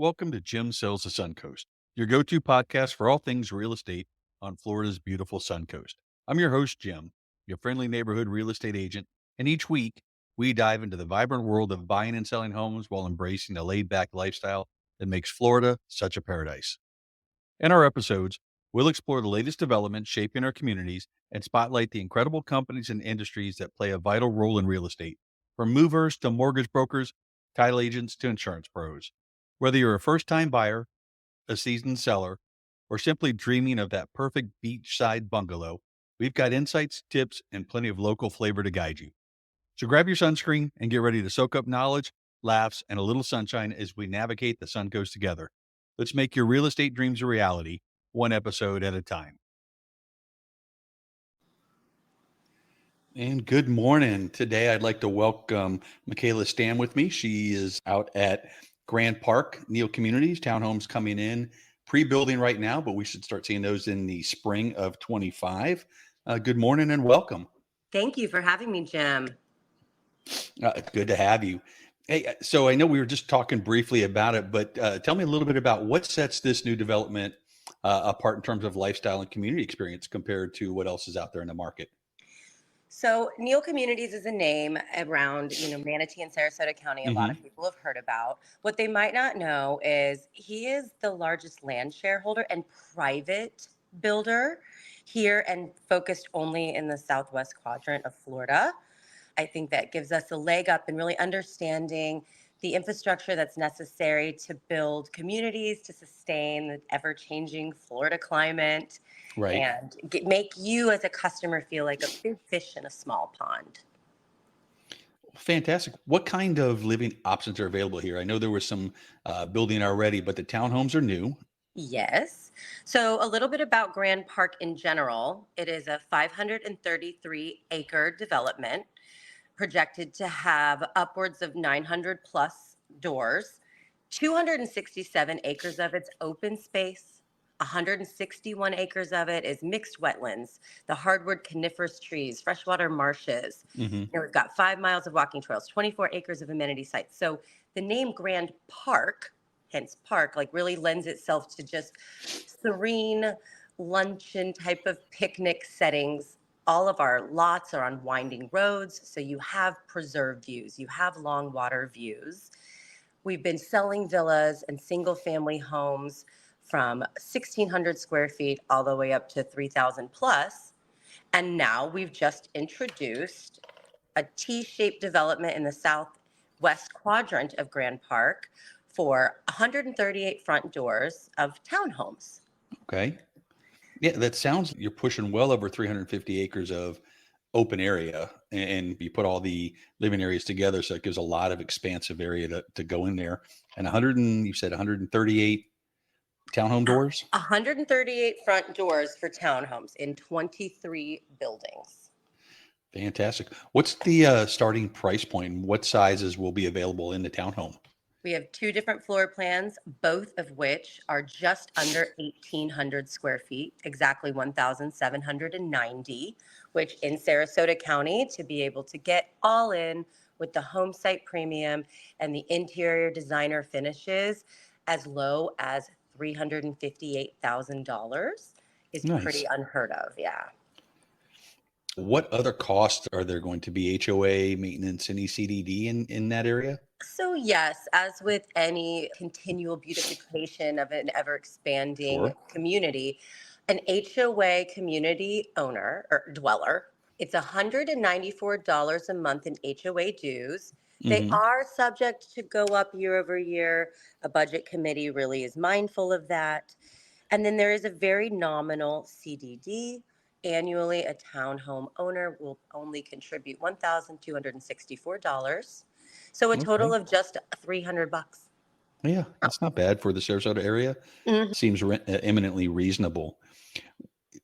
Welcome to Jim Sells the Suncoast, your go-to podcast for all things real estate on Florida's beautiful Suncoast. I'm your host, Jim, your friendly neighborhood real estate agent, and each week we dive into the vibrant world of buying and selling homes while embracing the laid-back lifestyle that makes Florida such a paradise. In our episodes, we'll explore the latest developments shaping our communities and spotlight the incredible companies and industries that play a vital role in real estate, from movers to mortgage brokers, title agents to insurance pros. Whether you're a first-time buyer, a seasoned seller, or simply dreaming of that perfect beachside bungalow, we've got insights, tips, and plenty of local flavor to guide you. So grab your sunscreen and get ready to soak up knowledge, laughs, and a little sunshine as we navigate the Suncoast together. Let's make your real estate dreams a reality, one episode at a time. And good morning. Today, I'd like to welcome Michaela Stamm with me. She is out at Grand Park, Neal Communities. Townhomes coming in, pre-building right now, but we should start seeing those in the spring of 25. Good morning and welcome. Thank you for having me, Jim. It's good to have you. Hey, so I know we were just talking briefly about it, but tell me a little bit about what sets this new development apart in terms of lifestyle and community experience compared to what else is out there in the market. So Neal Communities is a name around, Manatee and Sarasota County. A lot of people have heard about. What they might not know is he is the largest land shareholder and private builder here and focused only in the southwest quadrant of Florida. I think that gives us a leg up in really understanding the infrastructure that's necessary to build communities to sustain the ever-changing Florida climate Right. and make you as a customer feel like a big fish in a small pond. Fantastic. What kind of living options are available here? I know there was some building already, but the townhomes are new. Yes. So a little bit about Grand Park in general. It is a 533-acre development projected to have upwards of 900 plus doors, 267 acres of it's open space, 161 acres of it is mixed wetlands, the hardwood coniferous trees, freshwater marshes. Hmm. We've got 5 miles of walking trails, 24 acres of amenity sites. So the name Grand Park, hence park, like really lends itself to just serene luncheon type of picnic settings. All of our lots are on winding roads, so you have preserved views, you have long water views. We've been selling villas and single family homes from 1,600 square feet all the way up to 3,000 plus. And now we've just introduced a T-shaped development in the southwest quadrant of Grand Park for 138 front doors of townhomes. Okay. Yeah, that sounds you're pushing well over 350 acres of open area, and you put all the living areas together, so it gives a lot of expansive area to go in there. And 100 and you said 138 townhome doors? 138 front doors for townhomes in 23 buildings. Fantastic. What's the starting price point? What sizes will be available in the townhome? We have two different floor plans, both of which are just under 1,800 square feet, exactly 1,790, which in Sarasota County, to be able to get all in with the home site premium and the interior designer finishes as low as $358,000 is pretty Nice. unheard of. Yeah. What other costs are there going to be? HOA, maintenance, any CDD in that area? So yes, as with any continual beautification of an ever expanding Sure. community, an HOA community owner or dweller, it's $194 a month in HOA dues. They Hmm. are subject to go up year over year. A budget committee really is mindful of that. And then there is a very nominal CDD. Annually, a townhome owner will only contribute $1,264. So a total Okay. of just 300 bucks. Yeah, that's not bad for the Sarasota area. Mhm. Seems eminently reasonable.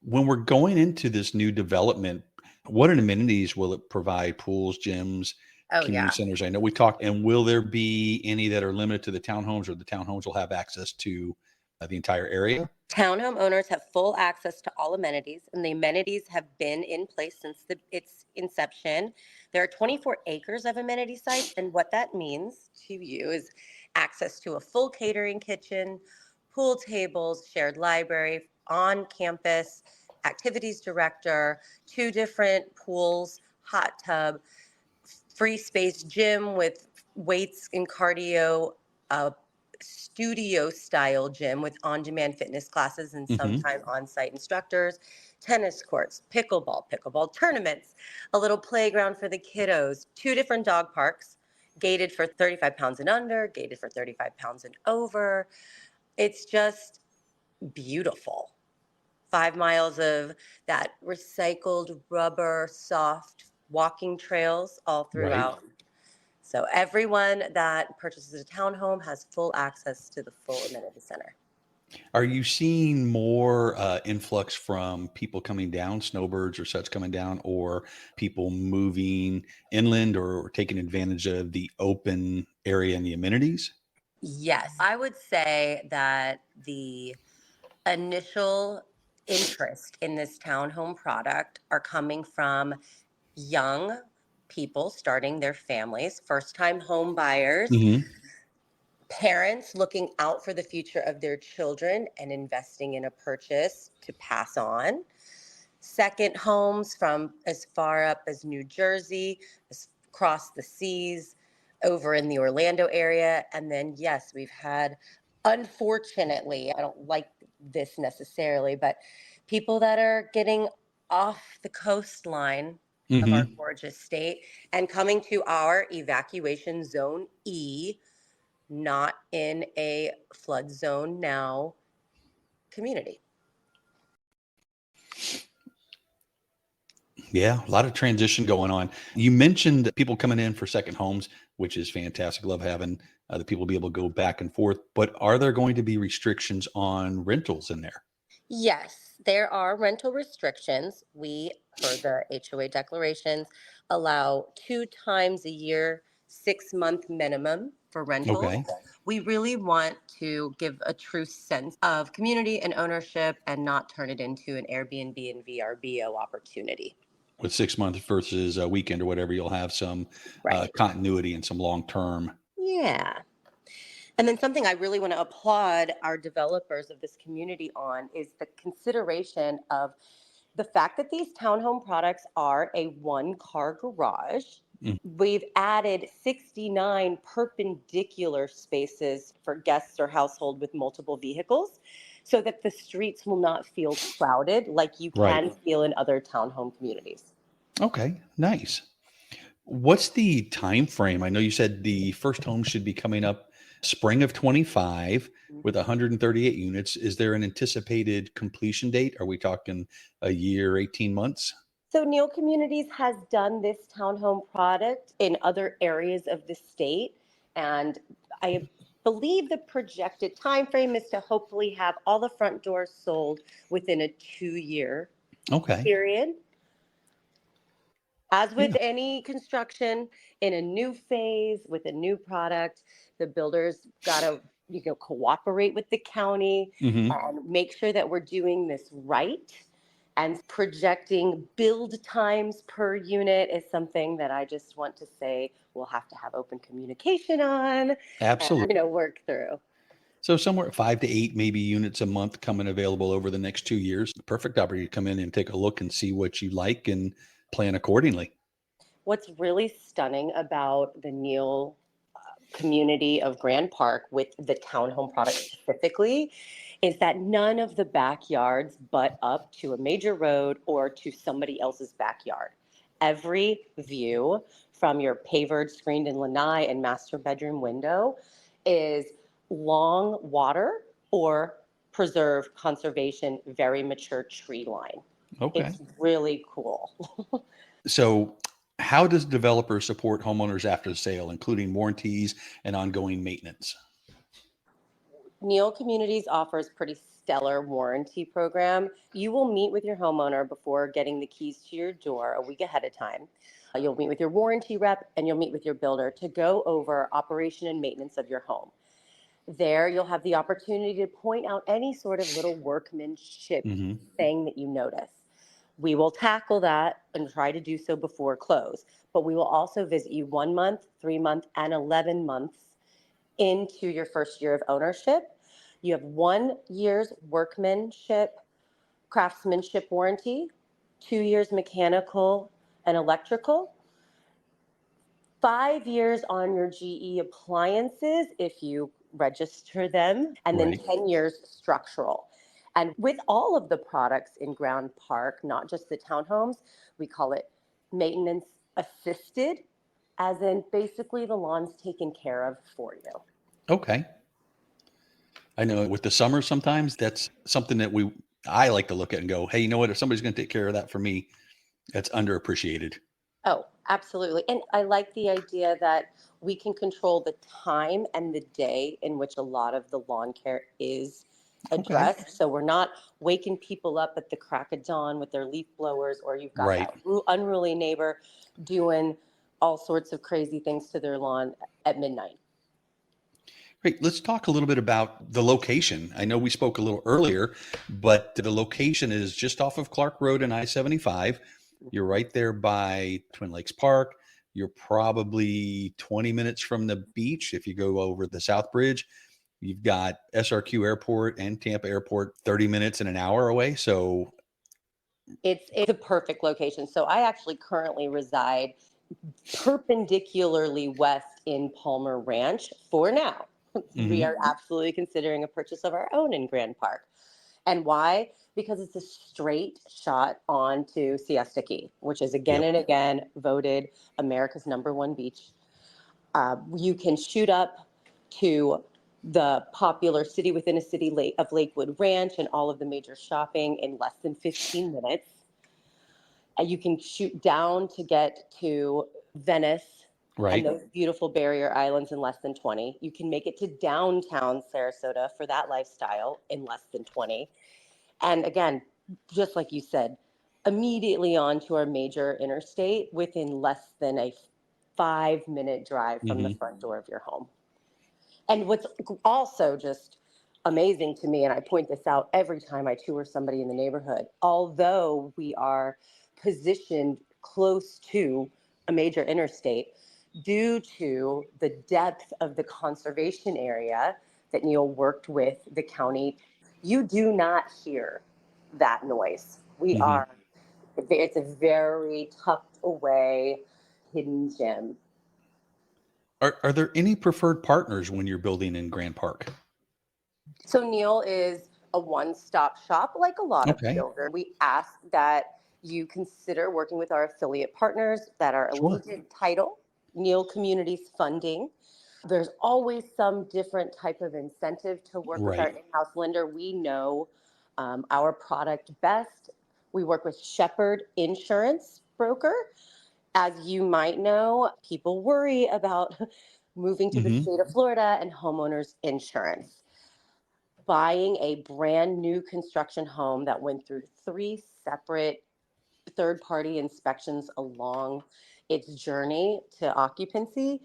When we're going into this new development, what amenities will it provide? Pools, gyms, Oh community yeah. centers? I know we talked, and will there be any that are limited to the townhomes, or the townhomes will have access to the entire area? Townhome owners have full access to all amenities, and the amenities have been in place since its inception. There are 24 acres of amenity sites, and what that means to you is access to a full catering kitchen, pool tables, shared library, on campus, activities director, 2 different pools, hot tub, free space gym with weights and cardio, a studio style gym with on demand fitness classes and Hmm. sometime on site instructors, tennis courts, pickleball tournaments, a little playground for the kiddos, 2 different dog parks, gated for 35 pounds and under, gated for 35 pounds and over. It's just beautiful. 5 miles of that recycled rubber soft walking trails all Right. throughout. So everyone that purchases a townhome has full access to the full amenity center. Are you seeing more influx from people coming down, snowbirds or such coming down, or people moving inland or taking advantage of the open area and the amenities? Yes, I would say that the initial interest in this townhome product are coming from young people starting their families, first time home buyers, Hmm. parents looking out for the future of their children and investing in a purchase to pass on. Second homes from as far up as New Jersey, across the seas, over in the Orlando area. And then, yes, we've had, unfortunately, I don't like this necessarily, but people that are getting off the coastline of our Hmm. gorgeous state and coming to our evacuation zone E, not in a flood zone now community. Yeah, a lot of transition going on. You mentioned people coming in for second homes, which is fantastic. Love having the people be able to go back and forth. But are there going to be restrictions on rentals in there? Yes, there are rental restrictions. We, per the HOA declarations, allow 2 times a year, 6-month minimum for rentals. Okay. We really want to give a true sense of community and ownership and not turn it into an Airbnb and VRBO opportunity. With 6 months versus a weekend or whatever, you'll have some Right. continuity and some long term. Yeah. And then something I really want to applaud our developers of this community on is the consideration of the fact that these townhome products are a 1 car garage. We've added 69 perpendicular spaces for guests or household with multiple vehicles so that the streets will not feel crowded like you Right. can feel in other townhome communities. Okay. Nice. What's the time frame? I know you said the first home should be coming up spring of 25 with 138 units. Is there an anticipated completion date? Are we talking a year, 18 months? So Neal Communities has done this townhome product in other areas of the state, and I believe the projected time frame is to hopefully have all the front doors sold within a 2-year Okay. period. As with Yeah. any construction in a new phase with a new product, the builders got to cooperate with the county Hmm. and make sure that we're doing this right. And projecting build times per unit is something that I just want to say we'll have to have open communication on Absolutely. and work through. So somewhere 5 to 8 maybe units a month coming available over the next 2 years. Perfect opportunity to come in and take a look and see what you like and plan accordingly. What's really stunning about the Neal community of Grand Park with the townhome product specifically is that none of the backyards butt up to a major road or to somebody else's backyard. Every view from your pavered, screened in lanai and master bedroom window is long water or preserve conservation, very mature tree line. Okay. It's really cool. So how does developer support homeowners after the sale, including warranties and ongoing maintenance? Neal Communities offers pretty stellar warranty program. You will meet with your homeowner before getting the keys to your door a week ahead of time. You'll meet with your warranty rep and you'll meet with your builder to go over operation and maintenance of your home. There, you'll have the opportunity to point out any sort of little workmanship Hmm. thing that you notice. We will tackle that and try to do so before close, but we will also visit you 1 month, 3 month, and 11 months into your first year of ownership. You have 1 year's workmanship, craftsmanship warranty, 2 years mechanical and electrical, 5 years on your GE appliances if you register them, and then Right. 10 years structural. And with all of the products in Ground Park, not just the townhomes, we call it maintenance assisted, as in basically the lawn's taken care of for you. Okay. I know with the summer, sometimes that's something that I like to look at and go, hey, you know what? If somebody's going to take care of that for me, that's underappreciated. Oh, absolutely. And I like the idea that we can control the time and the day in which a lot of the lawn care is Okay. addressed. So we're not waking people up at the crack of dawn with their leaf blowers, or you've got Right. that unruly neighbor doing all sorts of crazy things to their lawn at midnight. Great. Let's talk a little bit about the location. I know we spoke a little earlier, but the location is just off of Clark Road and I-75. You're right there by Twin Lakes Park. You're probably 20 minutes from the beach if you go over the South Bridge. You've got SRQ Airport and Tampa Airport 30 minutes and an hour away. So, It's a perfect location. So I actually currently reside perpendicularly west in Palmer Ranch for now. We mhm, are absolutely considering a purchase of our own in Grand Park. And why? Because it's a straight shot onto Siesta Key, which is again yep, and again voted America's #1 beach. You can shoot up to the popular city within a city of Lakewood Ranch and all of the major shopping in less than 15 minutes. You can shoot down to get to Venice and right. those beautiful barrier islands in less than 20. You can make it to downtown Sarasota for that lifestyle in less than 20. And again, just like you said, immediately onto our major interstate within less than a 5-minute drive from the Hmm. front door of your home. And what's also just amazing to me, and I point this out every time I tour somebody in the neighborhood, although we are positioned close to a major interstate, due to the depth of the conservation area that Neal worked with the county, you do not hear that noise. Hmm. It's a very tucked away hidden gem. Are there any preferred partners when you're building in Grand Park? So Neal is a one-stop shop, like a lot of Okay. builders. We ask that you consider working with our affiliate partners that are Sure. Allegiant Title, Neal Communities funding. There's always some different type of incentive to work with our Right. in-house lender. We know our product best. We work with Shepherd Insurance Broker. As you might know, people worry about moving to the Hmm. state of Florida and homeowners insurance. Buying a brand new construction home that went through 3 separate third party inspections along its journey to occupancy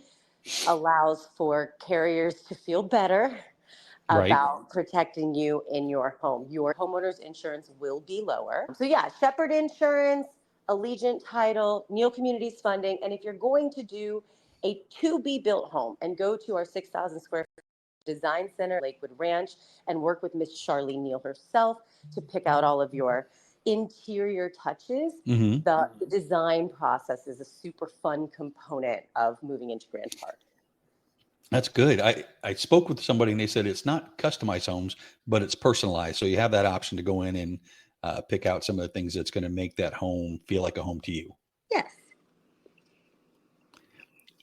allows for carriers to feel better Right. about protecting you in your home. Your homeowner's insurance will be lower. So, yeah, Shepherd Insurance, Allegiant Title, Neal Communities funding. And if you're going to do a to be built home and go to our 6,000 square design center, Lakewood Ranch, and work with Miss Charlene Neal herself to pick out all of your interior touches. Hmm. The design process is a super fun component of moving into Grand Park. That's good. I spoke with somebody and they said it's not customized homes, but it's personalized. So you have that option to go in and pick out some of the things that's going to make that home feel like a home to you. Yes.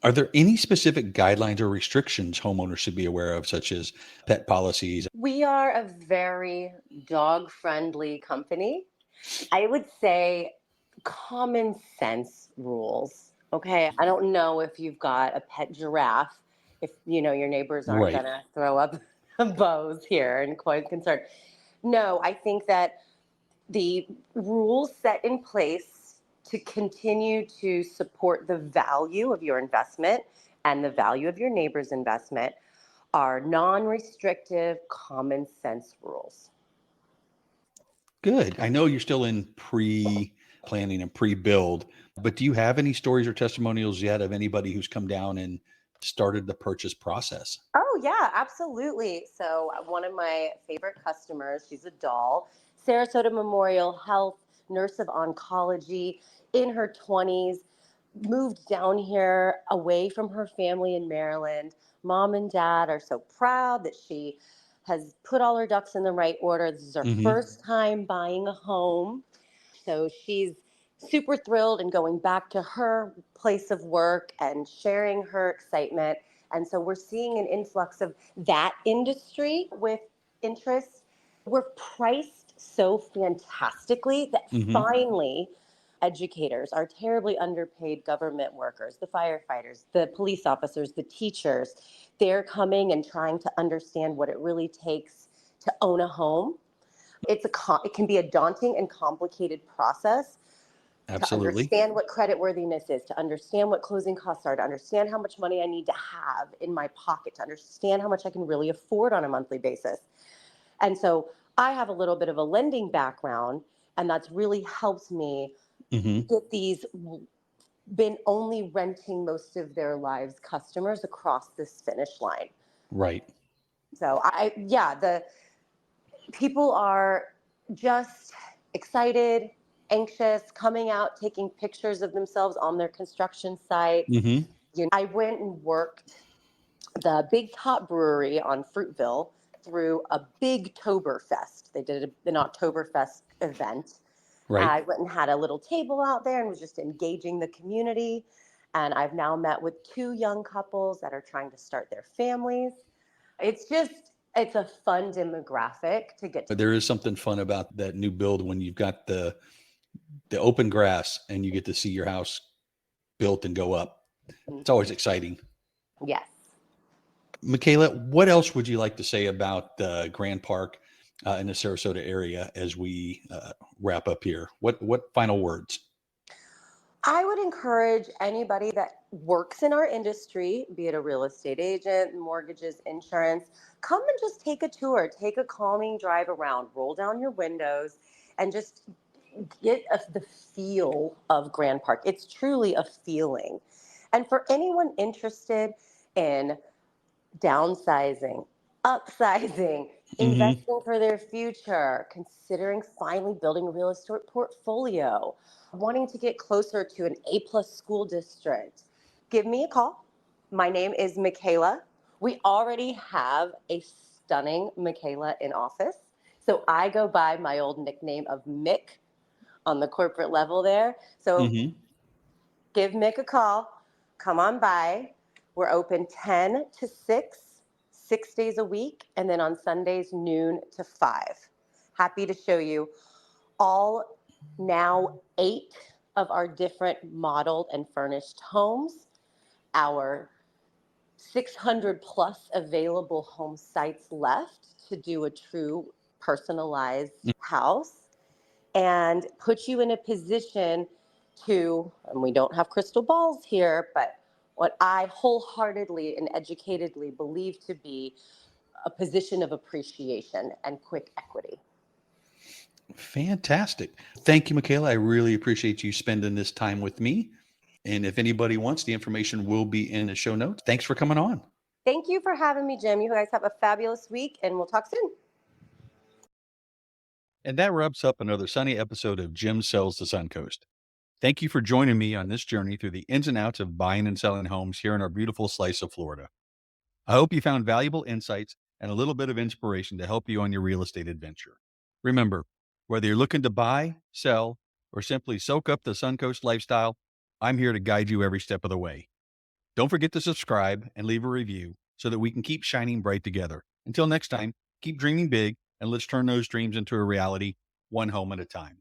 Are there any specific guidelines or restrictions homeowners should be aware of, such as pet policies? We are a very dog friendly company. I would say common sense rules. Okay. I don't know if you've got a pet giraffe, if you know your neighbors aren't Right. going to throw up bows here and quite concerned. No, I think that the rules set in place to continue to support the value of your investment and the value of your neighbor's investment are non restrictive, common sense rules. Good. I know you're still in pre planning and pre build, but do you have any stories or testimonials yet of anybody who's come down and started the purchase process? Oh, yeah, absolutely. So, one of my favorite customers, she's a doll, Sarasota Memorial Health, nurse of oncology, in her 20s, moved down here away from her family in Maryland. Mom and dad are so proud that she has put all her ducks in the right order. This is her Hmm. first time buying a home. So she's super thrilled and going back to her place of work and sharing her excitement. And so we're seeing an influx of that industry with interest. We're priced so fantastically that Hmm. finally educators, our terribly underpaid government workers, the firefighters, the police officers, the teachers, they're coming and trying to understand what it really takes to own a home. It can be a daunting and complicated process to Absolutely. understand what creditworthiness is, to understand what closing costs are, to understand how much money I need to have in my pocket, to understand how much I can really afford on a monthly basis. And so I have a little bit of a lending background, and that's really helped me Hmm. get these been only renting most of their lives customers across this finish line. Right. So yeah, the people are just excited, anxious, coming out, taking pictures of themselves on their construction sites. Hmm. I went and worked the Big Top Brewery on Fruitville through a big Toberfest. They did an Oktoberfest event. Right. I went and had a little table out there and was just engaging the community. And I've now met with two young couples that are trying to start their families. It's a fun demographic to get to. But there is something fun about that new build when you've got the open grass and you get to see your house built and go up. It's always Mhm. exciting. Yes. Michaela, what else would you like to say about Grand Park in the Sarasota area as we wrap up here? What final words? I would encourage anybody that works in our industry, be it a real estate agent, mortgages, insurance, come and just take a tour, take a calming drive around, roll down your windows, and just the feel of Grand Park. It's truly a feeling. And for anyone interested in downsizing, upsizing, Hmm. investing for their future, considering finally building a real estate portfolio, wanting to get closer to an A plus school district, give me a call. My name is Michaela. We already have a stunning Michaela in office. So I go by my old nickname of Mick on the corporate level there. So Hmm. give Mick a call. Come on by. We're open 10 to 6, 6 days a week, and then on Sundays, noon to 5. Happy to show you all now 8 of our different modeled and furnished homes, our 600 plus available home sites left to do a true personalized house and put you in a position to, and we don't have crystal balls here, but what I wholeheartedly and educatedly believe to be a position of appreciation and quick equity. Fantastic. Thank you, Michaela. I really appreciate you spending this time with me. And if anybody wants, the information will be in the show notes. Thanks for coming on. Thank you for having me, Jim. You guys have a fabulous week, and we'll talk soon. And that wraps up another sunny episode of Jim Sells the Suncoast. Thank you for joining me on this journey through the ins and outs of buying and selling homes here in our beautiful slice of Florida. I hope you found valuable insights and a little bit of inspiration to help you on your real estate adventure. Remember, whether you're looking to buy, sell, or simply soak up the Suncoast lifestyle, I'm here to guide you every step of the way. Don't forget to subscribe and leave a review so that we can keep shining bright together. Until next time, keep dreaming big and let's turn those dreams into a reality, one home at a time.